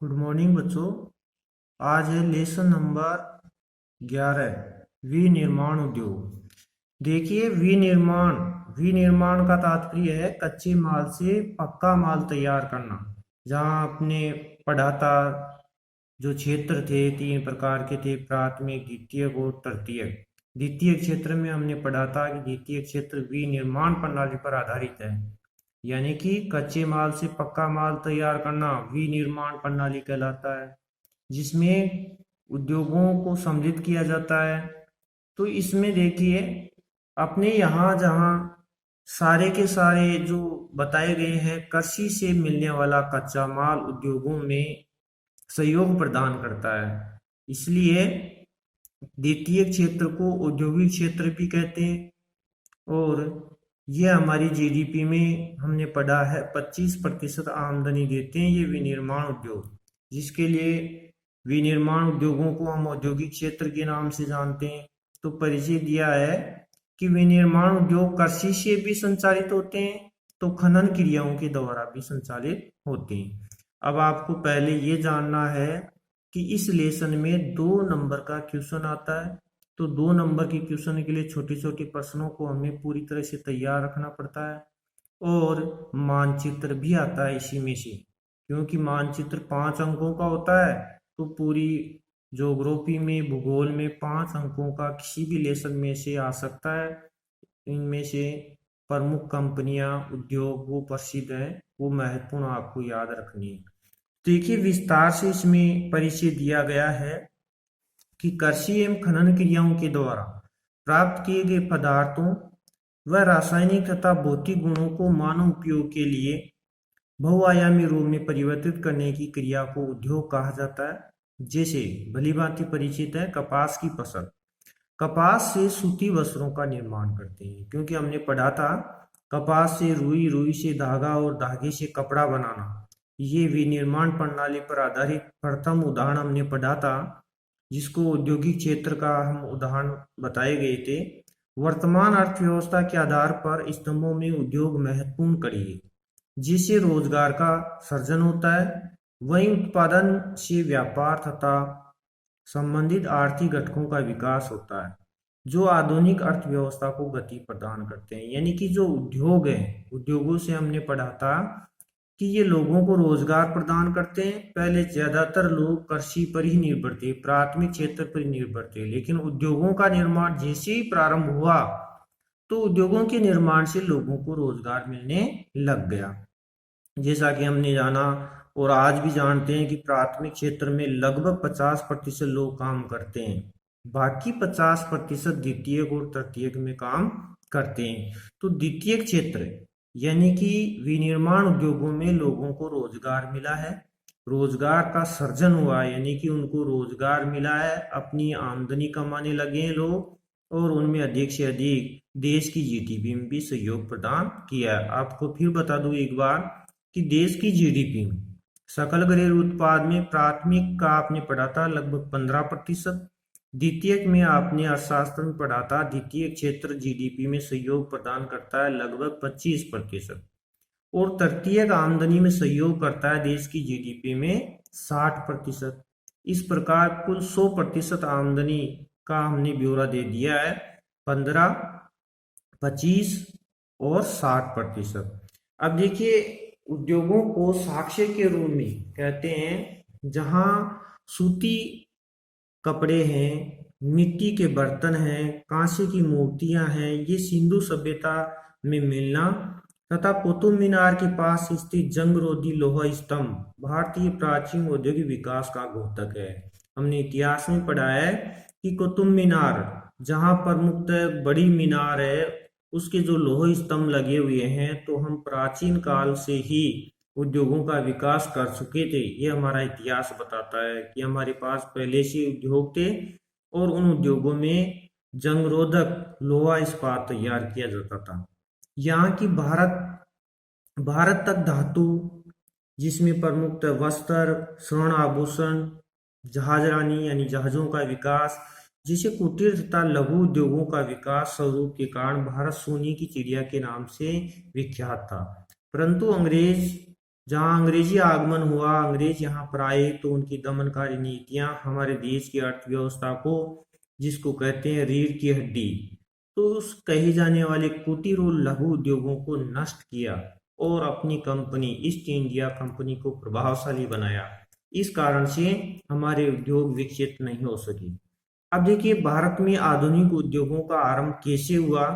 Good morning बच्चों। आज है लेसन नंबर 11, विनिर्माण उद्योग। देखिए, विनिर्माण का तात्पर्य है कच्चे माल से पक्का माल तैयार करना। जहाँ आपने पढ़ा था, जो क्षेत्र थे 3 प्रकार के थे, प्राथमिक, द्वितीयक और तृतीयक। द्वितीय क्षेत्र में हमने पढ़ा था कि द्वितीय क्षेत्र विनिर्माण प्रणाली पर आधारित है, यानी कि कच्चे माल से पक्का माल तैयार करना विनिर्माण प्रणाली कहलाता है, जिसमें उद्योगों को सम्मिलित किया जाता है। तो इसमें देखिए, अपने यहाँ जहाँ सारे के सारे जो बताए गए हैं, कृषि से मिलने वाला कच्चा माल उद्योगों में सहयोग प्रदान करता है। इसलिए द्वितीय क्षेत्र को औद्योगिक क्षेत्र भी कहते हैं। और ये हमारी जीडीपी में हमने पढ़ा है 25% आमदनी देते हैं ये विनिर्माण उद्योग, जिसके लिए विनिर्माण उद्योगों को हम औद्योगिक क्षेत्र के नाम से जानते हैं। तो परिचय दिया है कि विनिर्माण उद्योग कृषि से भी संचालित होते हैं, तो खनन क्रियाओं के द्वारा भी संचालित होते हैं। अब आपको पहले ये जानना है कि इस लेसन में 2 नंबर का क्वेश्चन आता है। तो 2 नंबर के क्वेश्चन के लिए छोटे छोटे प्रश्नों को हमें पूरी तरह से तैयार रखना पड़ता है। और मानचित्र भी आता है इसी में से, क्योंकि मानचित्र 5 अंकों का होता है। तो पूरी ज्योग्राफी में, भूगोल में 5 अंकों का किसी भी लेसन में से आ सकता है। इनमें से प्रमुख कंपनियां, उद्योग वो प्रसिद्ध हैं, वो महत्वपूर्ण आपको याद रखनी है। देखिए, विस्तार से इसमें परिचय दिया गया है कि कृषि एवं खनन क्रियाओं के द्वारा प्राप्त किए गए पदार्थों व रासायनिक तथा भौतिक गुणों को मानव उपयोग के लिए बहुआयामी रूप में परिवर्तित करने की क्रिया को उद्योग कहा जाता है। जैसे भली भांति परिचित है कपास की फसल। कपास से सूती वस्त्रों का निर्माण करते हैं, क्योंकि हमने पढ़ा था कपास से रुई, रुई से धागा और धागे से कपड़ा बनाना। ये विनिर्माण प्रणाली पर आधारित प्रथम उदाहरण हमने पढ़ा था, जिसको औद्योगिक क्षेत्र का हम उदाहरण बताए गए थे। वर्तमान अर्थव्यवस्था के आधार पर स्तंभों में उद्योग महत्वपूर्ण कड़ी है, जिससे रोजगार का सृजन होता है। वहीं उत्पादन से व्यापार तथा संबंधित आर्थिक घटकों का विकास होता है, जो आधुनिक अर्थव्यवस्था को गति प्रदान करते हैं। यानी कि जो उद्योग हैं, उद्योगों से हमने पढ़ा था कि ये लोगों को रोजगार प्रदान करते हैं। पहले ज्यादातर लोग कृषि पर ही निर्भर थे, प्राथमिक क्षेत्र पर ही निर्भर थे, लेकिन उद्योगों का निर्माण जैसे ही प्रारंभ हुआ, तो उद्योगों के निर्माण से लोगों को रोजगार मिलने लग गया। जैसा कि हमने जाना और आज भी जानते हैं कि प्राथमिक क्षेत्र में लगभग 50% लोग काम करते हैं, बाकी 50% द्वितीयक और तृतीयक में काम करते हैं। तो द्वितीय क्षेत्र यानी कि विनिर्माण उद्योगों में लोगों को रोजगार मिला है, रोजगार का सृजन हुआ, यानी कि उनको रोजगार मिला है, अपनी आमदनी कमाने लगे हैं लोग, और उनमें अधिक से अधिक देश की जीडीपी में भी सहयोग प्रदान किया है। आपको फिर बता दूं एक बार कि देश की जीडीपी में सकल घरेलू उत्पाद में प्राथमिक का आपने पढ़ा था लगभग 15%, द्वितीयक में आपने अर्थशास्त्र में पढ़ा था द्वितीय क्षेत्र जीडीपी में सहयोग प्रदान करता है लगभग 25%, और तृतीयक आमदनी में सहयोग करता है देश की जीडीपी में 60%। इस प्रकार कुल 100% आमदनी का हमने ब्यौरा दे दिया है, 15, 25 और 60%। अब देखिए, उद्योगों को साक्ष्य के रूप में कहते हैं, जहां सूती कपड़े हैं, मिट्टी के बर्तन हैं, कांसे की मूर्तियां हैं, ये सिंधु सभ्यता में मिलना, तथा कुतुब मीनार के पास स्थित जंगरोधी लोहा स्तंभ भारतीय प्राचीन औद्योगिक विकास का द्योतक है। हमने इतिहास में पढ़ा है कि कुतुब मीनार, जहां प्रमुखतः बड़ी मीनार है, उसके जो लोह स्तंभ लगे हुए हैं, तो हम प्राचीन काल से ही उद्योगों का विकास कर चुके थे। ये हमारा इतिहास बताता है कि हमारे पास पहले से उद्योग थे, और उन उद्योगों में जंगरोधक लोहा इस्पात तैयार किया जाता था। यहाँ की भारत तक धातु, जिसमें प्रमुखतः वस्त्र, स्वर्ण आभूषण, जहाजरानी यानी जहाजों का विकास, जिसे कुटीर तथा लघु उद्योगों का विकास स्वरूप के कारण भारत सोने की चिड़िया के नाम से विख्यात था। परंतु अंग्रेज जहां अंग्रेजी आगमन हुआ, अंग्रेज यहाँ पर आए तो उनकी दमनकारी नीतियां हमारे देश की अर्थव्यवस्था को, जिसको कहते हैं रीढ़ की हड्डी, तो उस कहे जाने वाले कुटीर और लघु उद्योगों को नष्ट किया और अपनी कंपनी ईस्ट इंडिया कंपनी को प्रभावशाली बनाया। इस कारण से हमारे उद्योग विकसित नहीं हो सके। अब देखिए भारत में आधुनिक उद्योगों का आरंभ कैसे हुआ,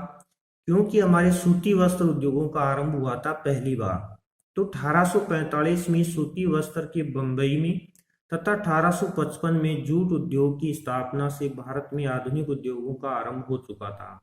क्योंकि हमारे सूती वस्त्र उद्योगों का आरंभ हुआ था पहली बार तो 1845 में सूती वस्त्र के बंबई में तथा 1855 में जूट उद्योग की स्थापना से भारत में आधुनिक उद्योगों का आरंभ हो चुका था।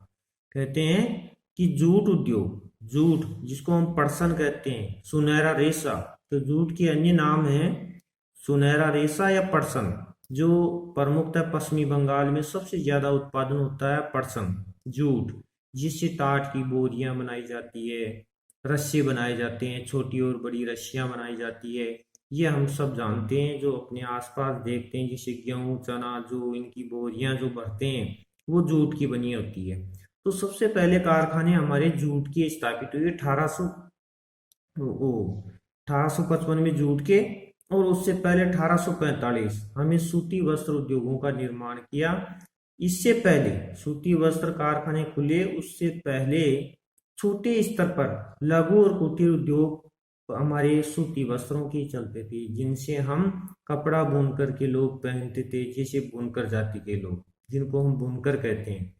कहते हैं कि जूट उद्योग, जूट जिसको हम पटसन कहते हैं, सुनहरा रेशा, तो जूट के अन्य नाम है सुनहरा रेशा या पटसन। जो प्रमुखतः पश्चिमी बंगाल में सबसे ज्यादा उत्पादन होता है पटसन, जूट, जिससे टाट की बोरियां बनाई जाती है, रस्से बनाए जाते हैं, छोटी और बड़ी रस्सियां बनाई जाती है। ये हम सब जानते हैं, जो अपने आसपास देखते हैं, जैसे गेहूं चना, जो इनकी बोरियां जो भरते हैं वो जूट की बनी होती है। तो सबसे पहले कारखाने हमारे जूट के स्थापित हुए 1855 में जूट के, और उससे पहले 1845 हमें सूती वस्त्र उद्योगों का निर्माण किया। इससे पहले सूती वस्त्र कारखाने खुले, उससे पहले छोटे स्तर पर लघु और कुटीर उद्योग हमारे सूती वस्त्रों के चलते थे, जिनसे हम कपड़ा बुन करके लोग पहनते थे, जैसे बुनकर जाति के लोग, जिनको हम बुनकर कहते हैं।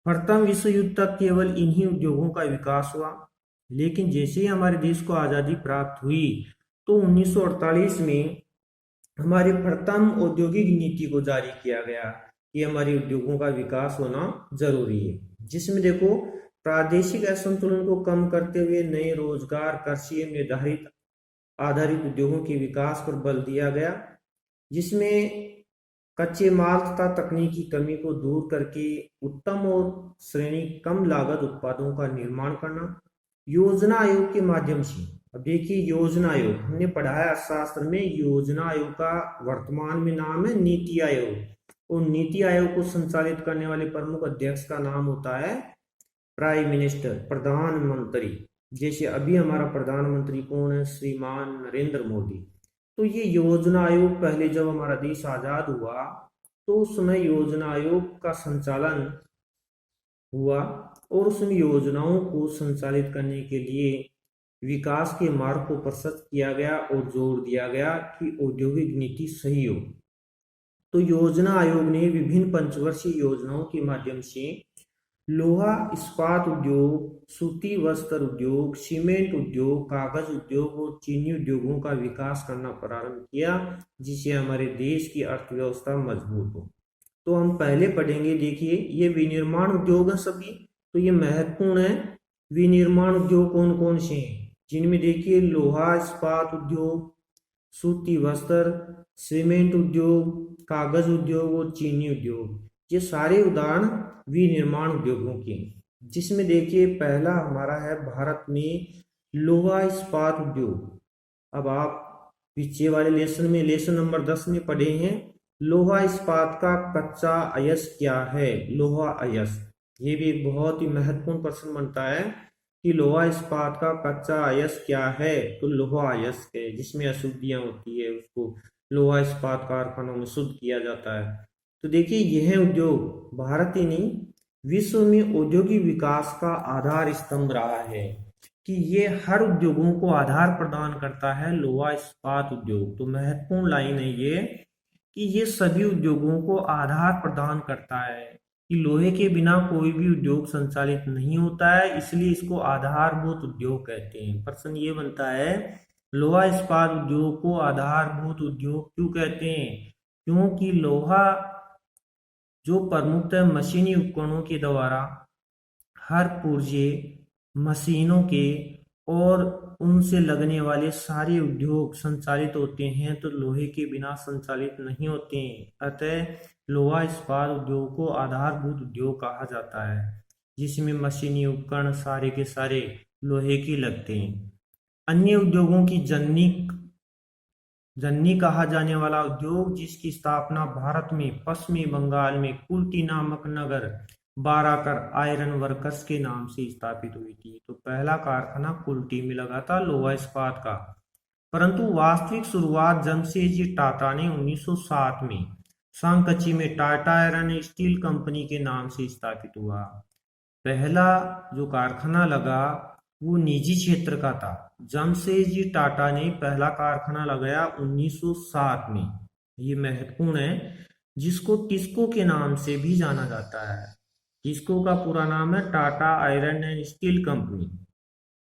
प्रथम विश्व युद्ध तक केवल इन्हीं उद्योगों का विकास हुआ, लेकिन जैसे ही हमारे देश को आज़ादी प्राप्त हुई तो 1948 में हमारे प्रथम औद्योगिक नीति को जारी किया गया कि हमारे उद्योगों का विकास होना जरूरी है, जिसमें देखो प्रादेशिक असंतुलन को कम करते हुए नए रोजगार, कृषि निर्धारित आधारित उद्योगों के विकास पर बल दिया गया, जिसमें कच्चे माल तथा तकनीकी कमी को दूर करके उत्तम और श्रेणी कम लागत उत्पादों का निर्माण करना। योजना आयोग के माध्यम से, अब देखिए योजना आयोग हमने पढ़ा है अर्थशास्त्र में, योजना आयोग का वर्तमान में नाम है नीति आयोग, और नीति आयोग को संचालित करने वाले प्रमुख अध्यक्ष का नाम होता है प्राइम मिनिस्टर, प्रधानमंत्री। जैसे अभी हमारा प्रधानमंत्री कौन है, श्रीमान नरेंद्र मोदी। तो ये योजना आयोग पहले जब हमारा देश आजाद हुआ तो उस समय योजना आयोग का संचालन हुआ, और उसमें योजनाओं को संचालित करने के लिए विकास के मार्ग को प्रशस्त किया गया और जोर दिया गया कि औद्योगिक नीति सही हो। तो योजना आयोग ने विभिन्न पंचवर्षीय योजनाओं के माध्यम से लोहा इस्पात उद्योग, सूती वस्त्र उद्योग, सीमेंट उद्योग, कागज उद्योग और चीनी उद्योगों का विकास करना प्रारंभ किया, जिससे हमारे देश की अर्थव्यवस्था मजबूत हो। तो हम पहले पढ़ेंगे, देखिए ये विनिर्माण उद्योग है सभी, तो ये महत्वपूर्ण है। विनिर्माण उद्योग कौन कौन से हैं, जिनमें देखिए लोहा इस्पात उद्योग, सूती वस्त्र, सीमेंट उद्योग, कागज उद्योग और चीनी उद्योग, ये सारे उदाहरण विनिर्माण उद्योगों के, जिसमें देखिए पहला हमारा है भारत में लोहा इस्पात उद्योग। अब आप पीछे वाले लेसन में, लेसन नंबर 10 में पढ़े हैं लोहा इस्पात का कच्चा अयस्क क्या है, लोहा अयस्क। ये भी एक बहुत ही महत्वपूर्ण प्रश्न बनता है कि लोहा इस्पात का कच्चा अयस्क क्या है, तो लोहा अयस्क है, जिसमें अशुद्धियां होती है उसको लोहा इस्पात कारखानों में शुद्ध किया जाता है। तो देखिए यह उद्योग भारत ही नहीं विश्व में औद्योगिक विकास का आधार स्तंभ रहा है, कि ये हर उद्योगों को आधार प्रदान करता है लोहा इस्पात उद्योग। तो महत्वपूर्ण लाइन है ये कि ये सभी उद्योगों को आधार प्रदान करता है, कि लोहे के बिना कोई भी उद्योग संचालित नहीं होता है, इसलिए इसको आधारभूत उद्योग कहते हैं। प्रश्न ये बनता है लोहा इस्पात उद्योग को आधारभूत उद्योग क्यों कहते हैं, क्योंकि लोहा जो प्रमुखतः मशीनी उपकरणों के द्वारा हर पुर्जे, मशीनों के और उनसे लगने वाले सारे उद्योग संचालित होते हैं, तो लोहे के बिना संचालित नहीं होते हैं। अतः लोहा इस्पात उद्योग को आधारभूत उद्योग कहा जाता है, जिसमें मशीनी उपकरण सारे के सारे लोहे के लगते हैं। अन्य उद्योगों की जननी कहा जाने वाला उद्योग, जिसकी स्थापना भारत में पश्चिमी बंगाल में कुल्टी नामक नगर बाराकर आयरन वर्कर्स के नाम से स्थापित हुई थी। तो पहला कारखाना कुल्टी में लगा था लोहा इस्पात का। परंतु वास्तविक शुरुआत जमशेदजी टाटा ने 1907 में सांकची में Tata iron and steel company के नाम से स्थापित हुआ। पहला जो कारखाना लगा वो निजी क्षेत्र का था। जमशेदजी टाटा ने पहला कारखाना लगाया 1907 में। ये महत्वपूर्ण है, जिसको टिस्को के नाम से भी जाना जाता है। टिस्को का पूरा नाम है Tata iron and steel company.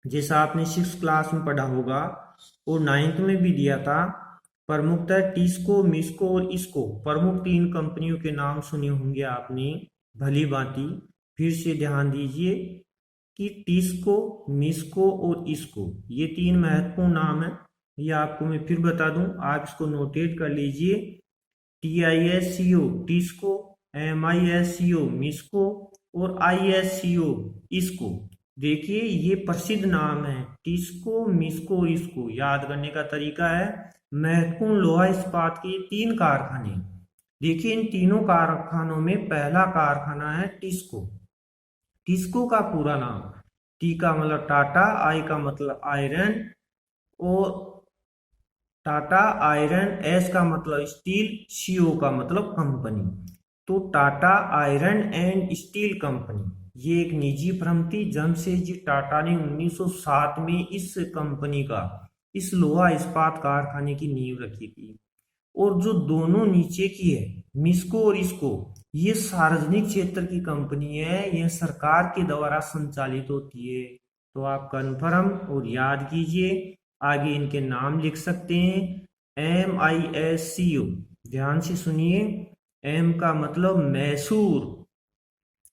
जैसा आपने 6th क्लास में पढ़ा होगा और 9th में भी दिया था। प्रमुखतः टिस्को, मिस्को और इसको प्रमुख 3 कंपनियों के नाम सुने होंगे आपने भली भांति। फिर से ध्यान दीजिए कि टिस्को, मिस्को और इसको ये 3 महत्वपूर्ण नाम है। ये आपको मैं फिर बता दूं, आप इसको नोटेट कर लीजिए। TISCO टिस्को, MISCO मिस्को और ISCO इसको। देखिए ये प्रसिद्ध नाम है, टिस्को, मिस्को, इसको। याद करने का तरीका है, महत्वपूर्ण लोहा इस्पात के 3 कारखाने। देखिए इन तीनों कारखानों में पहला कारखाना है टिस्को। टिस्को का पूरा नाम, टी का मतलब टाटा, आई का मतलब आयरन और टाटा आयरन, एस का मतलब स्टील, CO का मतलब कंपनी। तो Tata iron and steel company ये एक निजी फर्म थी। जमशेदजी टाटा ने 1907 में इस कंपनी का, इस लोहा इस्पात कारखाने की नींव रखी थी। और जो दोनों नीचे की है मिस्को और इसको, ये सार्वजनिक क्षेत्र की कंपनी है। यह सरकार के द्वारा संचालित होती है। तो आप कन्फर्म और याद कीजिए। आगे इनके नाम लिख सकते हैं। MISCO, ध्यान से सुनिए। M का मतलब मैसूर,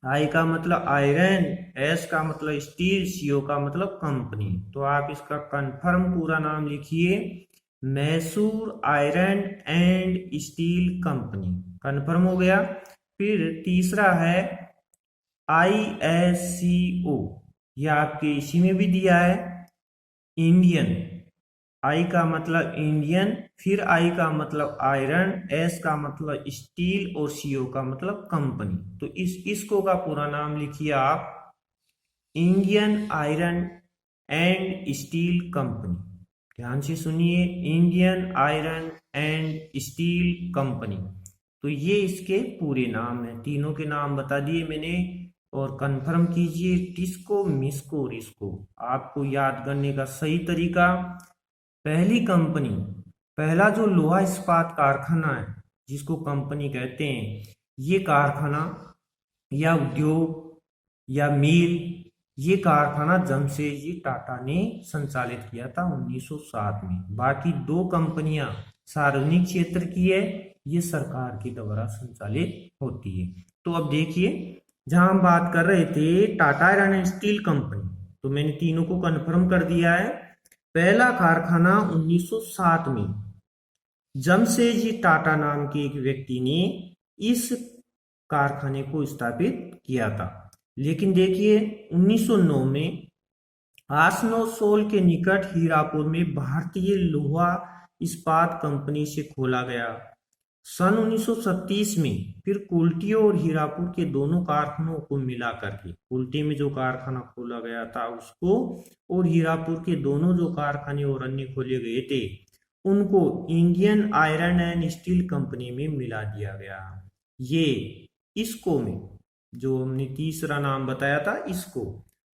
I का मतलब आयरन, S का मतलब स्टील, CO का मतलब कंपनी। तो आप इसका कन्फर्म पूरा नाम लिखिए, Mysore iron and steel company. Confirm हो गया। फिर तीसरा है ISCO, यह आपके इसी में भी दिया है, इंडियन। आई का मतलब इंडियन, फिर आई का मतलब आयरन, एस का मतलब स्टील और CO का मतलब कंपनी। तो इसको का पूरा नाम लिखिए आप, Indian iron and steel company. ध्यान से सुनिए, Indian iron and steel company. तो ये इसके पूरे नाम है। तीनों के नाम बता दिए मैंने और कंफर्म कीजिए। टिस्को, मिस्को और इसको। आपको याद करने का सही तरीका, पहली कंपनी, पहला जो लोहा इस्पात कारखाना है जिसको कंपनी कहते हैं, ये कारखाना या उद्योग या मिल, ये कारखाना जमशेदजी टाटा ने संचालित किया था 1907 में। बाकी 2 कंपनियां सार्वजनिक क्षेत्र की है, ये सरकार के द्वारा संचालित होती है। तो अब देखिए, जहां हम बात कर रहे थे Tata iron and steel company, तो मैंने तीनों को कंफर्म कर दिया है। पहला कारखाना 1907 में जमशेदजी टाटा नाम के एक व्यक्ति ने इस कारखाने को स्थापित किया था। लेकिन देखिए 1909 में आसनसोल के निकट हीरापुर में भारतीय लोहा इस्पात कंपनी से खोला गया। सन 1937 में फिर कुल्टी और हीरापुर के दोनों कारखानों को मिला करके, कुल्टी में जो कारखाना खोला गया था उसको और हीरापुर के दोनों जो कारखाने और अन्य खोले गए थे उनको Indian iron and steel company में मिला दिया गया। ये इसको में, जो हमने तीसरा नाम बताया था इसको,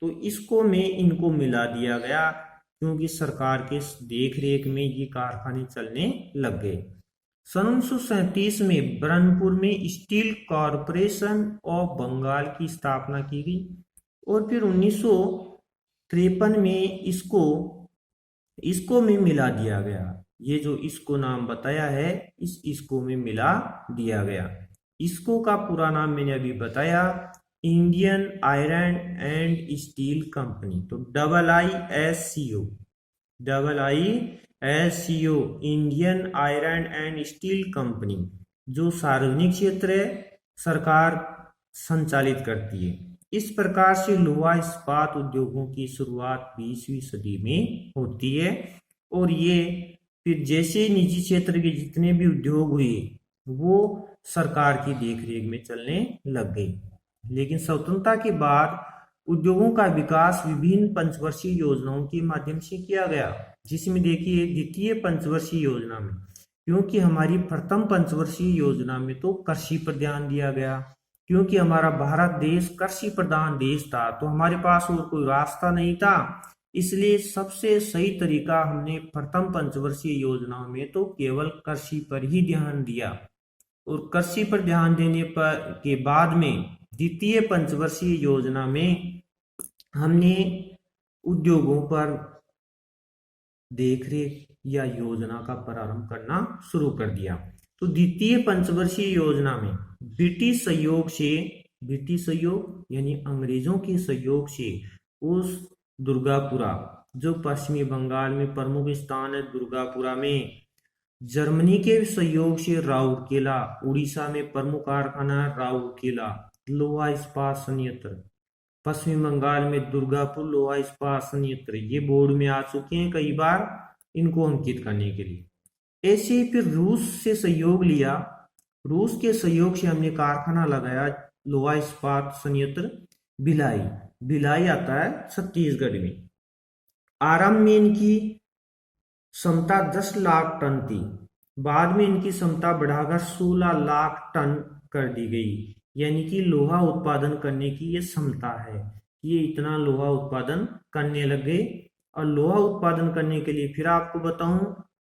तो इसको में इनको मिला दिया गया क्योंकि सरकार के देख रेख में ये कारखाने चलने लग गए। सन 1937 में ब्रह्मपुर में स्टील कॉरपोरेशन ऑफ बंगाल की स्थापना की गई और फिर 1953 में इसको में मिला दिया गया। ये जो इसको नाम बताया है इसको में मिला दिया गया। इसको का पूरा नाम मैंने अभी बताया, Indian iron and steel company. तो IISCO Indian iron and steel company, जो सार्वजनिक क्षेत्र है, सरकार संचालित करती है। इस प्रकार से लोहा इस्पात उद्योगों की शुरुआत 20वीं सदी में होती है और ये फिर जैसे निजी क्षेत्र के जितने भी उद्योग हुए वो सरकार की देखरेख में चलने लग गए। लेकिन स्वतंत्रता के बाद उद्योगों का विकास विभिन्न पंचवर्षीय योजनाओं के माध्यम से किया गया, जिसमें देखिए द्वितीय पंचवर्षीय योजना में, क्योंकि हमारी प्रथम पंचवर्षीय योजना में तो कृषि पर ध्यान दिया गया, क्योंकि हमारा भारत देश कृषि प्रधान देश था, तो हमारे पास और कोई रास्ता नहीं था, इसलिए सबसे सही तरीका हमने प्रथम पंचवर्षीय योजना में तो केवल कृषि पर ही ध्यान दिया, और कृषि पर ध्यान देने पर के बाद में द्वितीय पंचवर्षीय योजना में हमने उद्योगों पर देखरेख या योजना का प्रारंभ करना शुरू कर दिया। तो द्वितीय पंचवर्षीय योजना में ब्रिटिश सहयोग यानी अंग्रेजों के सहयोग से उस दुर्गापुरा, जो पश्चिमी बंगाल में प्रमुख स्थान है, दुर्गापुरा में जर्मनी के सहयोग से राउरकेला, उड़ीसा में प्रमुख कारखाना राउरकेला लोहा इस्पात संयंत्र, पश्चिमी बंगाल में दुर्गापुर लोहा इस्पात संयंत्र, ये बोर्ड में आ चुके हैं कई बार इनको अंकित करने के लिए। ऐसे ही फिर रूस से सहयोग लिया, रूस के सहयोग से हमने कारखाना लगाया लोहा इस्पात संयंत्र भिलाई आता है छत्तीसगढ़ में। आरंभ में इनकी क्षमता 10 लाख टन थी, बाद में इनकी क्षमता बढ़ाकर 16 लाख टन कर दी गई, यानी कि लोहा उत्पादन करने की ये क्षमता है, ये इतना लोहा उत्पादन करने लगे। और लोहा उत्पादन करने के लिए फिर आपको बताऊं,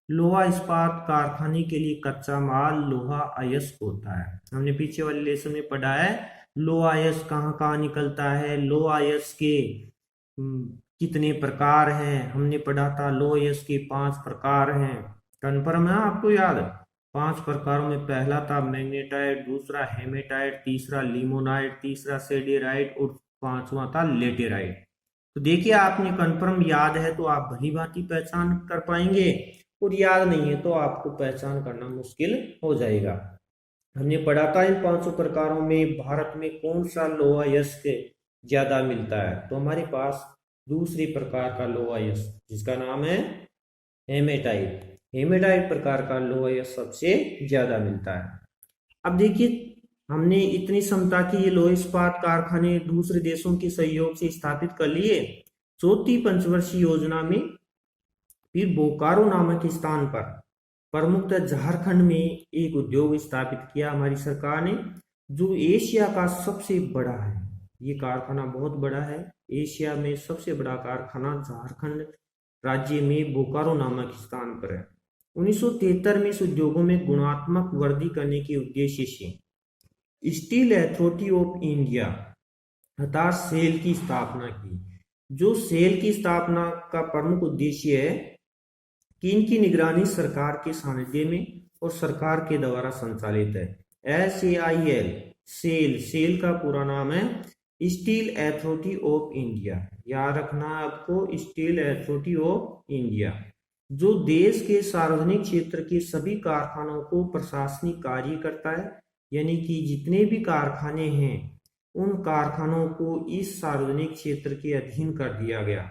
लोहा इस्पात कारखाने के लिए कच्चा माल लोहा अयस्क होता है। हमने पीछे वाले लेसन में पढ़ा है लोहा अयस्क कहाँ निकलता है, लोहा अयस्क के कितने प्रकार हैं, हमने पढ़ा था लोहा अयस्क के 5 प्रकार हैं। कन्फर्म है आपको याद? 5 प्रकारों में पहला था मैग्नेटाइट, दूसरा हेमेटाइट, तीसरा लिमोनाइट, तीसरा सेडेराइट और 5वां था लेटेराइट। तो देखिए आपने कन्फर्म याद है तो आप भली भांति पहचान कर पाएंगे, और याद नहीं है तो आपको पहचान करना मुश्किल हो जाएगा। हमने पढ़ा था इन 5 प्रकारों में भारत में कौन सा लोहा अयस्क ज्यादा मिलता है, तो हमारे पास दूसरे प्रकार का लोहा अयस्क जिसका नाम है हेमेटाइट प्रकार का लोहा अयस्क सबसे ज्यादा मिलता है। अब देखिए हमने इतनी क्षमता की ये लोहा इस्पात कारखाने दूसरे देशों के सहयोग से स्थापित कर लिए। चौथी पंचवर्षीय योजना में फिर बोकारो नामक स्थान पर प्रमुखतः झारखंड में एक उद्योग स्थापित किया हमारी सरकार ने, जो एशिया का सबसे बड़ा है। ये कारखाना बहुत बड़ा है, एशिया में सबसे बड़ा कारखाना झारखंड राज्य में बोकारो नामक स्थान पर है। 1973 में इस उद्योगों में गुणात्मक वृद्धि करने के उद्देश्य से स्टील अथॉरिटी ऑफ इंडिया अर्थात सेल की स्थापना की। जो सेल की स्थापना का प्रमुख उद्देश्य है कि इनकी निगरानी सरकार के सानिध्य में और सरकार के द्वारा संचालित है। SAIL सेल का पूरा नाम है स्टील अथॉरिटी ऑफ इंडिया, याद रखना है आपको, स्टील अथॉरिटी ऑफ इंडिया, जो देश के सार्वजनिक क्षेत्र के सभी कारखानों को प्रशासनिक कार्य करता है, यानी कि जितने भी कारखाने हैं उन कारखानों को इस सार्वजनिक क्षेत्र के अधीन कर दिया गया।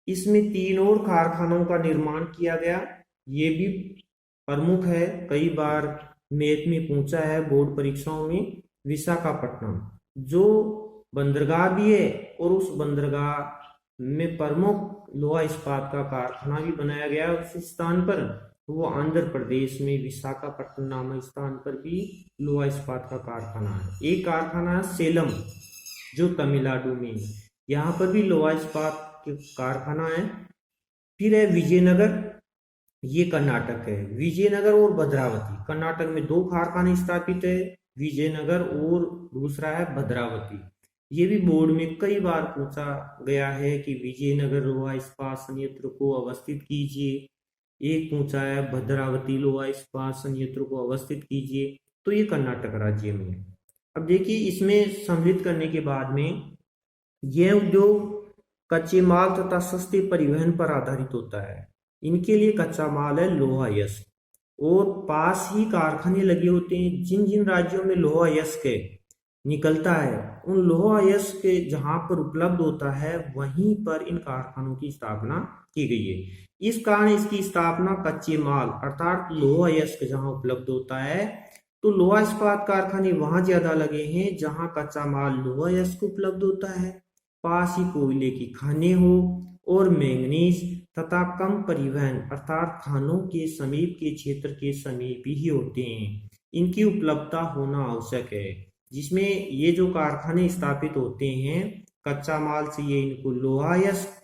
इसमें 3 और कारखानों का निर्माण किया गया, ये भी प्रमुख है, कई बार मैथ में पूछा है बोर्ड परीक्षाओं में। विशाखापट्टनम जो बंदरगाह भी है और उस बंदरगाह में प्रमुख लोहा इस्पात का कारखाना भी बनाया गया उस स्थान पर, वो आंध्र प्रदेश में विशाखापट्टनम नामक स्थान पर भी लोहा इस्पात का कारखाना है। एक कारखाना है सेलम जो तमिलनाडु में, यहाँ पर भी लोहा इस्पात कारखाना है। फिर है विजयनगर, ये कर्नाटक है, विजयनगर और भद्रावती, कर्नाटक में 2 कारखाने स्थापित है, विजयनगर और दूसरा है भद्रावती। ये भी बोर्ड में कई बार पूछा गया है कि विजयनगर लोहा इस्पात संयंत्र को अवस्थित कीजिए, एक पूछा है भद्रावती लोहा इस्पात संयंत्र को अवस्थित कीजिए, तो ये कर्नाटक राज्य में है। अब देखिए इसमें सम्मिलित करने के बाद में यह उद्योग कच्चे माल तथा सस्ते परिवहन पर आधारित होता है। इनके लिए कच्चा माल है लोहा अयस्क, और पास ही कारखाने लगे होते हैं। जिन जिन राज्यों में लोहा अयस्क निकलता है उन लोहा अयस्क के जहां पर उपलब्ध होता है वहीं पर इन कारखानों की स्थापना की गई है। इस कारण इसकी स्थापना कच्चे माल अर्थात लोहा अयस्क जहां उपलब्ध होता है, तो लोहा इस्पात कारखाने वहां ज्यादा लगे हैं जहां कच्चा माल लोहा अयस्क उपलब्ध होता है। पास ही कोयले की खानें हो और मैंगनीज तथा कम परिवहन अर्थात खानों के समीप के क्षेत्र के समीप ही होते हैं, इनकी उपलब्धता होना आवश्यक है। जिसमें ये जो कारखाने स्थापित होते हैं कच्चा माल से ये इनको लोहा यस्क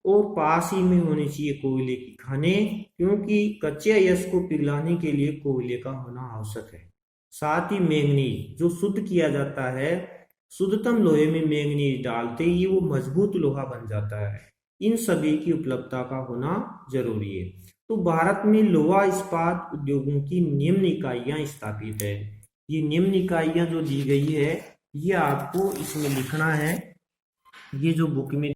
और पास ही में होने चाहिए कोयले की खानें, क्योंकि कच्चे अयस्क को पिघलाने के लिए कोयले का होना आवश्यक है। साथ ही मैंगनीज जो शुद्ध किया जाता है, शुद्धतम लोहे में मैंगनीज डालते ही वो मजबूत लोहा बन जाता है। इन सभी की उपलब्धता का होना जरूरी है। तो भारत में लोहा इस्पात उद्योगों की निम्न इकाइयां स्थापित है। ये निम्न इकाइयां जो दी गई है ये आपको इसमें लिखना है। ये जो बुक में